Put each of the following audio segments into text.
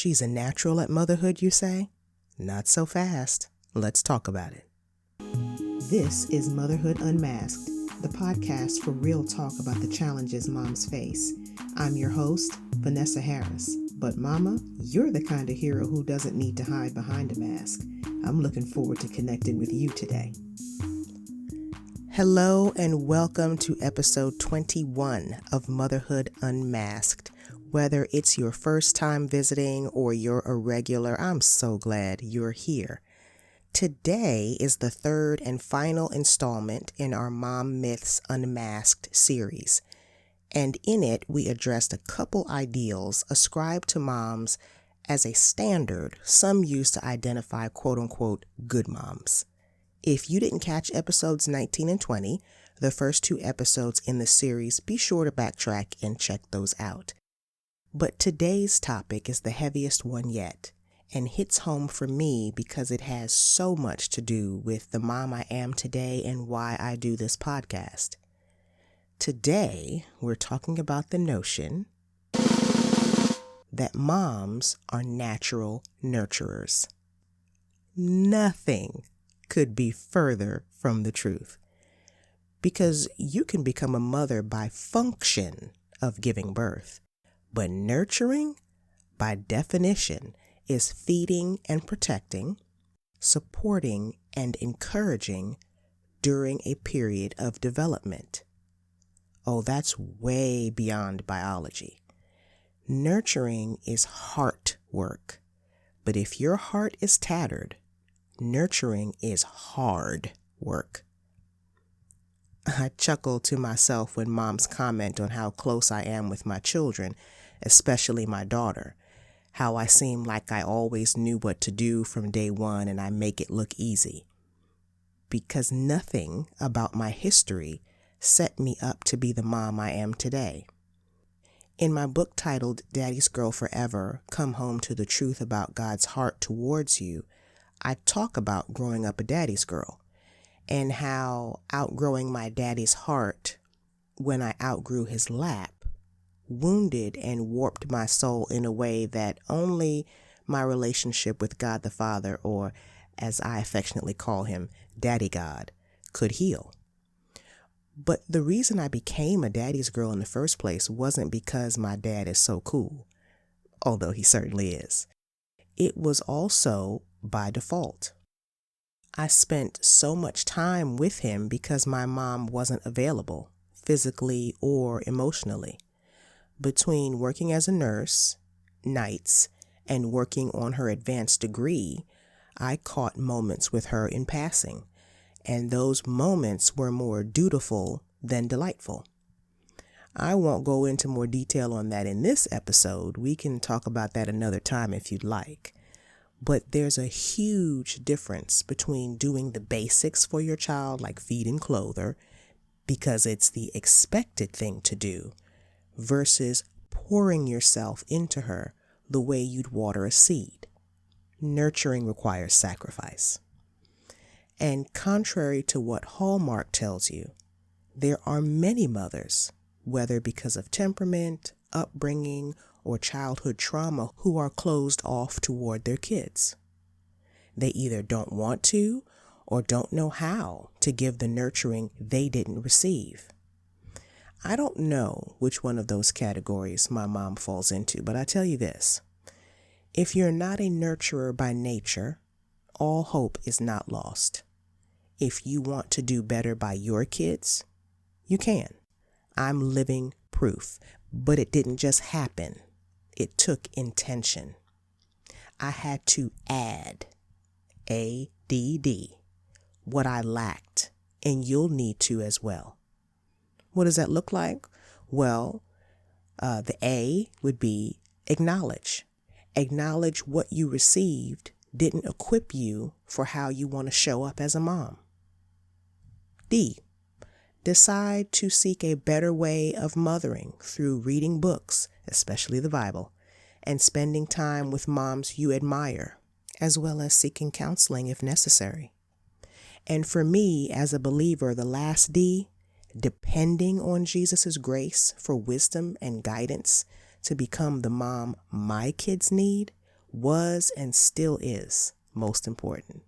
She's a natural at motherhood, you say? Not so fast. Let's talk about it. This is Motherhood Unmasked, the podcast for real talk about the challenges moms face. I'm your host, Vanessa Harris. But mama, you're the kind of hero who doesn't need to hide behind a mask. I'm looking forward to connecting with you today. Hello and welcome to episode 21 of Motherhood Unmasked. Whether it's your first time visiting or you're a regular, I'm so glad you're here. Today is the third and final installment in our Mom Myths Unmasked series. And in it, we addressed a couple ideals ascribed to moms as a standard some use to identify quote-unquote good moms. If you didn't catch episodes 19 and 20, the first two episodes in the series, be sure to backtrack and check those out. But today's topic is the heaviest one yet, and hits home for me because it has so much to do with the mom I am today and why I do this podcast. Today, we're talking about the notion that moms are natural nurturers. Nothing could be further from the truth, because you can become a mother by function of giving birth. But nurturing, by definition, is feeding and protecting, supporting and encouraging during a period of development. Oh, that's way beyond biology. Nurturing is heart work. But if your heart is tattered, nurturing is hard work. I chuckle to myself when moms comment on how close I am with my children, especially my daughter, how I seem like I always knew what to do from day one and I make it look easy. Because nothing about my history set me up to be the mom I am today. In my book titled Daddy's Girl Forever, Come Home to the Truth About God's Heart Towards You, I talk about growing up a daddy's girl and how outgrowing my daddy's heart when I outgrew his lap wounded and warped my soul in a way that only my relationship with God the Father, or as I affectionately call him, Daddy God, could heal. But the reason I became a daddy's girl in the first place wasn't because my dad is so cool, although he certainly is. It was also by default. I spent so much time with him because my mom wasn't available, physically or emotionally. Between working as a nurse, nights, and working on her advanced degree, I caught moments with her in passing, and those moments were more dutiful than delightful. I won't go into more detail on that in this episode. We can talk about that another time if you'd like. But there's a huge difference between doing the basics for your child, like feed and clothe her, because it's the expected thing to do, versus pouring yourself into her the way you'd water a seed. Nurturing requires sacrifice. And contrary to what Hallmark tells you, there are many mothers, whether because of temperament, upbringing, or childhood trauma, who are closed off toward their kids. They either don't want to or don't know how to give the nurturing they didn't receive. I don't know which one of those categories my mom falls into, but I tell you this. If you're not a nurturer by nature, all hope is not lost. If you want to do better by your kids, you can. I'm living proof, but it didn't just happen. It took intention. I had to add, ADD, what I lacked, and you'll need to as well. What does that look like? Well, the A would be acknowledge. Acknowledge what you received didn't equip you for how you want to show up as a mom. D, decide to seek a better way of mothering through reading books, especially the Bible, and spending time with moms you admire, as well as seeking counseling if necessary. And for me, as a believer, the last D, depending on Jesus' grace for wisdom and guidance to become the mom my kids need, was and still is most important.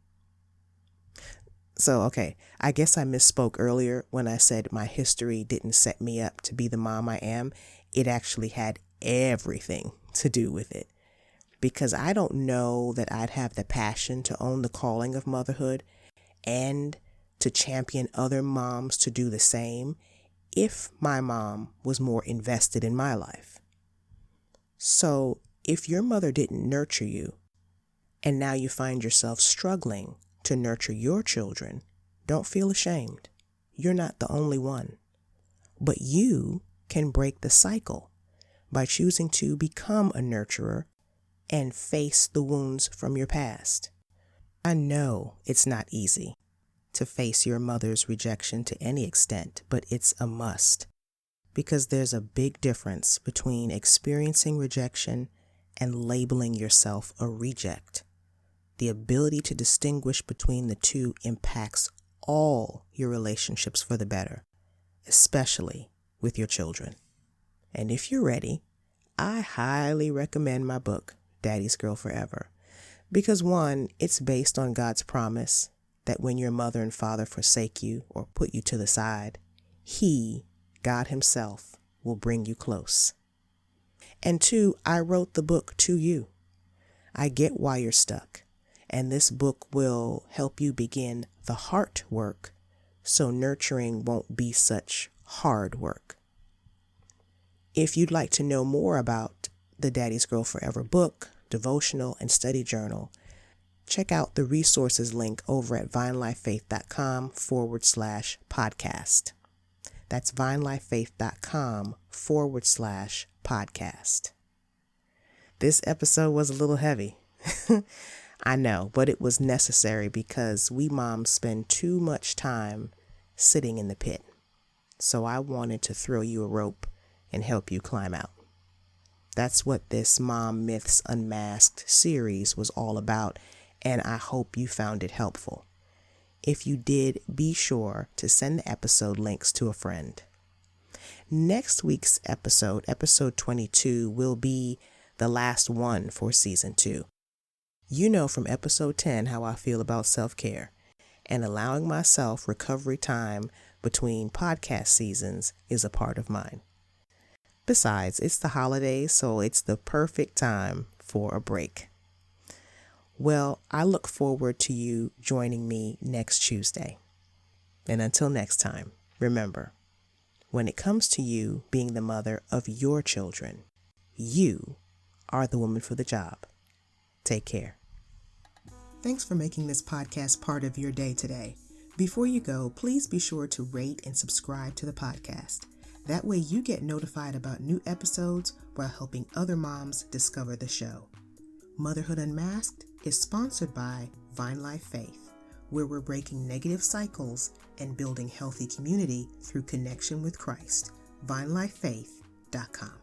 So, okay, I guess I misspoke earlier when I said my history didn't set me up to be the mom I am. It actually had everything to do with it. Because I don't know that I'd have the passion to own the calling of motherhood and to champion other moms to do the same if my mom was more invested in my life. So, if your mother didn't nurture you, and now you find yourself struggling to nurture your children, don't feel ashamed. You're not the only one. But you can break the cycle by choosing to become a nurturer and face the wounds from your past. I know it's not easy to face your mother's rejection to any extent, but it's a must, because there's a big difference between experiencing rejection and labeling yourself a reject. The ability to distinguish between the two impacts all your relationships for the better, especially with your children. And if you're ready, I highly recommend my book, Daddy's Girl Forever, because one, it's based on God's promise that when your mother and father forsake you or put you to the side, He, God Himself, will bring you close. And two, I wrote the book to you. I get why you're stuck, and this book will help you begin the heart work so nurturing won't be such hard work. If you'd like to know more about the Daddy's Girl Forever book, devotional, and study journal, check out the resources link over at vinelifefaith.com/podcast. That's vinelifefaith.com/podcast. This episode was a little heavy. I know, but it was necessary because we moms spend too much time sitting in the pit. So I wanted to throw you a rope and help you climb out. That's what this Mom Myths Unmasked series was all about, and I hope you found it helpful. If you did, be sure to send the episode links to a friend. Next week's episode, episode 22, will be the last one for season 2. You know from episode 10 how I feel about self-care, and allowing myself recovery time between podcast seasons is a part of mine. Besides, it's the holidays, so it's the perfect time for a break. Well, I look forward to you joining me next Tuesday. And until next time, remember, when it comes to you being the mother of your children, you are the woman for the job. Take care. Thanks for making this podcast part of your day today. Before you go, please be sure to rate and subscribe to the podcast. That way you get notified about new episodes while helping other moms discover the show. Motherhood Unmasked is sponsored by Vine Life Faith, where we're breaking negative cycles and building healthy community through connection with Christ. VineLifeFaith.com.